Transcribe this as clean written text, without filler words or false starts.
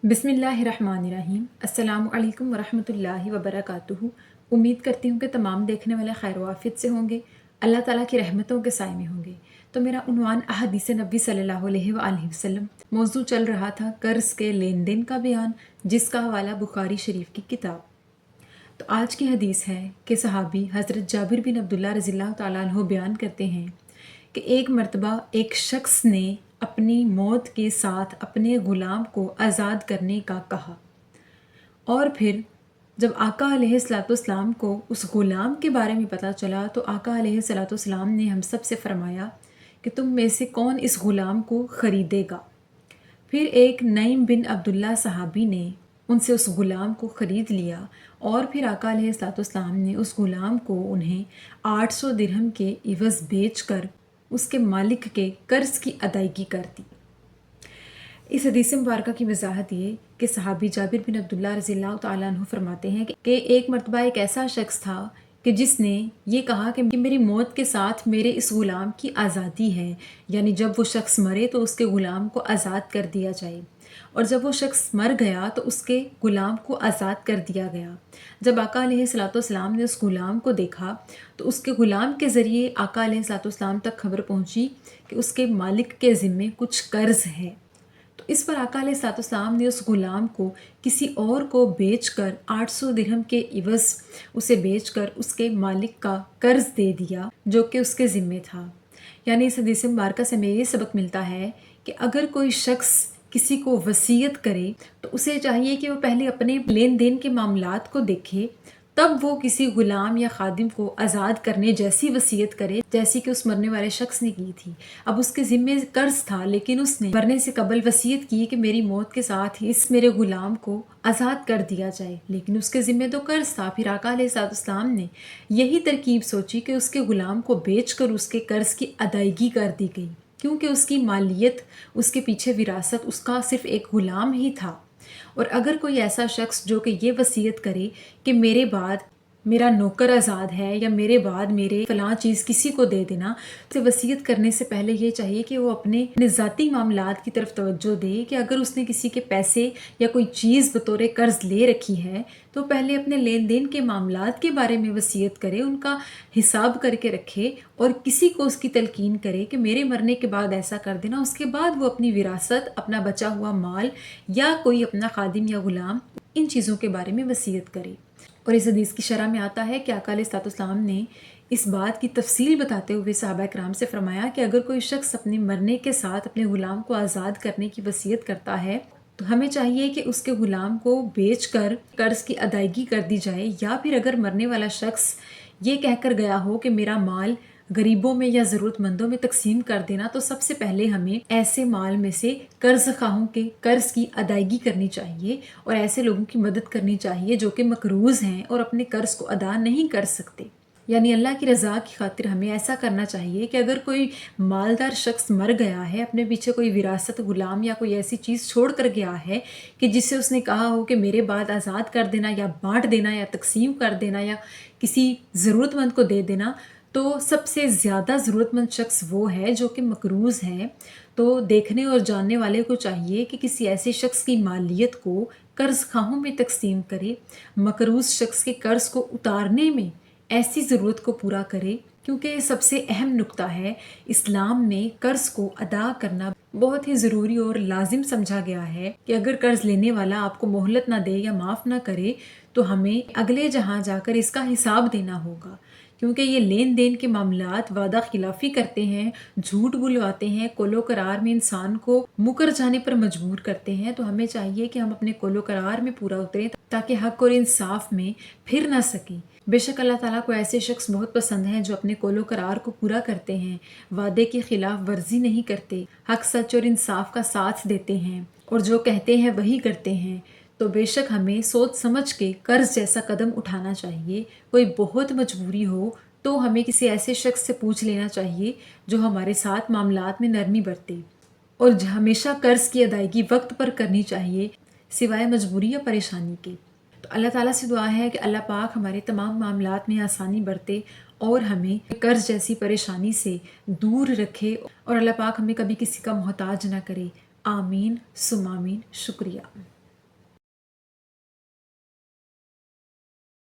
بسم اللہ الرحمن الرحیم۔ السلام علیکم ورحمۃ اللہ وبرکاتہ۔ امید کرتی ہوں کہ تمام دیکھنے والے خیر و عافیت سے ہوں گے، اللہ تعالیٰ کی رحمتوں کے سائے میں ہوں گے۔ تو میرا عنوان احادیث نبی صلی اللہ علیہ وآلہ وسلم، موضوع چل رہا تھا قرض کے لین دین کا بیان، جس کا حوالہ بخاری شریف کی کتاب۔ تو آج کی حدیث ہے کہ صحابی حضرت جابر بن عبداللہ رضی اللہ تعالیٰ عنہ بیان کرتے ہیں کہ ایک مرتبہ ایک شخص نے اپنی موت کے ساتھ اپنے غلام کو آزاد کرنے کا کہا، اور پھر جب آقا علیہ السلام کو اس غلام کے بارے میں پتہ چلا تو آقا علیہ السلام نے ہم سب سے فرمایا کہ تم میں سے کون اس غلام کو خریدے گا؟ پھر ایک نعیم بن عبداللہ صحابی نے ان سے اس غلام کو خرید لیا، اور پھر آقا علیہ السلام نے اس غلام کو انہیں 800 درہم کے عوض بیچ کر اس کے مالک کے قرض کی ادائیگی کر دی۔ اس حدیث مبارکہ کی وضاحت یہ کہ صحابی جابر بن عبداللہ رضی اللہ تعالیٰ عنہ فرماتے ہیں کہ ایک مرتبہ ایک ایسا شخص تھا کہ جس نے یہ کہا کہ میری موت کے ساتھ میرے اس غلام کی آزادی ہے، یعنی جب وہ شخص مرے تو اس کے غلام کو آزاد کر دیا جائے، اور جب وہ شخص مر گیا تو اس کے غلام کو آزاد کر دیا گیا۔ جب آقا علیہ السلام نے اس غلام کو دیکھا تو اس کے غلام کے ذریعے آقا علیہ السلام تک خبر پہنچی کہ اس کے مالک کے ذمے کچھ قرض ہے۔ تو اس پر آقا علیہ السلام نے اس غلام کو کسی اور کو بیچ کر 800 درہم کے عوض اسے بیچ کر اس کے مالک کا قرض دے دیا جو کہ اس کے ذمے تھا۔ یعنی اس حدیث مبارکہ سے ہمیں یہ سبق ملتا ہے کہ اگر کوئی شخص کسی کو وصیت کرے تو اسے چاہیے کہ وہ پہلے اپنے لین دین کے معاملات کو دیکھے، تب وہ کسی غلام یا خادم کو آزاد کرنے جیسی وصیت کرے جیسی کہ اس مرنے والے شخص نے کی تھی۔ اب اس کے ذمے قرض تھا، لیکن اس نے مرنے سے قبل وصیت کی کہ میری موت کے ساتھ ہی اس میرے غلام کو آزاد کر دیا جائے، لیکن اس کے ذمے تو قرض تھا۔ پھر آقا علیہ السلام نے یہی ترکیب سوچی کہ اس کے غلام کو بیچ کر اس کے قرض کی ادائیگی کر دی گئی، کیونکہ اس کی مالیت، اس کے پیچھے وراثت اس کا صرف ایک غلام ہی تھا۔ اور اگر کوئی ایسا شخص جو کہ یہ وصیت کرے کہ میرے بعد میرا نوکر آزاد ہے یا میرے بعد میرے فلاں چیز کسی کو دے دینا، اسے وصیت کرنے سے پہلے یہ چاہیے کہ وہ اپنے ذاتی معاملات کی طرف توجہ دے کہ اگر اس نے کسی کے پیسے یا کوئی چیز بطور قرض لے رکھی ہے تو پہلے اپنے لین دین کے معاملات کے بارے میں وصیت کرے، ان کا حساب کر کے رکھے، اور کسی کو اس کی تلقین کرے کہ میرے مرنے کے بعد ایسا کر دینا۔ اس کے بعد وہ اپنی وراثت، اپنا بچا ہوا مال یا کوئی اپنا خادم یا غلام، ان چیزوں کے بارے میں وصیت کرے۔ اور اس حدیث کی شرح میں آتا ہے کہ آقا علیہ السلام نے اس بات کی تفصیل بتاتے ہوئے صحابہ کرام سے فرمایا کہ اگر کوئی شخص اپنے مرنے کے ساتھ اپنے غلام کو آزاد کرنے کی وصیت کرتا ہے تو ہمیں چاہیے کہ اس کے غلام کو بیچ کر قرض کی ادائیگی کر دی جائے، یا پھر اگر مرنے والا شخص یہ کہہ کر گیا ہو کہ میرا مال غریبوں میں یا ضرورت مندوں میں تقسیم کر دینا، تو سب سے پہلے ہمیں ایسے مال میں سے قرض خواہوں کے قرض کی ادائیگی کرنی چاہیے، اور ایسے لوگوں کی مدد کرنی چاہیے جو کہ مقروض ہیں اور اپنے قرض کو ادا نہیں کر سکتے۔ یعنی اللہ کی رضا کی خاطر ہمیں ایسا کرنا چاہیے کہ اگر کوئی مالدار شخص مر گیا ہے، اپنے پیچھے کوئی وراثت، غلام یا کوئی ایسی چیز چھوڑ کر گیا ہے کہ جس سے اس نے کہا ہو کہ میرے بعد آزاد کر دینا یا بانٹ دینا یا تقسیم کر دینا یا کسی ضرورت مند کو دے دینا، تو سب سے زیادہ ضرورت مند شخص وہ ہے جو کہ مقروض ہے۔ تو دیکھنے اور جاننے والے کو چاہیے کہ کسی ایسے شخص کی مالیت کو قرض خواہوں میں تقسیم کرے، مقروض شخص کے قرض کو اتارنے میں ایسی ضرورت کو پورا کرے، کیونکہ یہ سب سے اہم نقطہ ہے۔ اسلام میں قرض کو ادا کرنا بہت ہی ضروری اور لازم سمجھا گیا ہے کہ اگر قرض لینے والا آپ کو مہلت نہ دے یا معاف نہ کرے تو ہمیں اگلے جہاں جا کر اس کا حساب دینا ہوگا، کیونکہ یہ لین دین کے معاملات وعدہ خلافی کرتے ہیں، جھوٹ بلواتے ہیں، قول و قرار میں انسان کو مکر جانے پر مجبور کرتے ہیں۔ تو ہمیں چاہیے کہ ہم اپنے قول و قرار میں پورا اتریں تاکہ حق اور انصاف میں پھر نہ سکیں۔ بے شک اللہ تعالیٰ کو ایسے شخص بہت پسند ہیں جو اپنے قول و قرار کو پورا کرتے ہیں، وعدے کی خلاف ورزی نہیں کرتے، حق سچ اور انصاف کا ساتھ دیتے ہیں، اور جو کہتے ہیں وہی کرتے ہیں۔ تو بے شک ہمیں سوچ سمجھ کے قرض جیسا قدم اٹھانا چاہیے۔ کوئی بہت مجبوری ہو تو ہمیں کسی ایسے شخص سے پوچھ لینا چاہیے جو ہمارے ساتھ معاملات میں نرمی برتے، اور ہمیشہ قرض کی ادائیگی وقت پر کرنی چاہیے، سوائے مجبوری یا پریشانی کے۔ تو اللہ تعالیٰ سے دعا ہے کہ اللہ پاک ہمارے تمام معاملات میں آسانی برتے اور ہمیں قرض جیسی پریشانی سے دور رکھے، اور اللہ پاک ہمیں کبھی کسی کا محتاج نہ کرے۔ آمین ثم آمین۔ شکریہ۔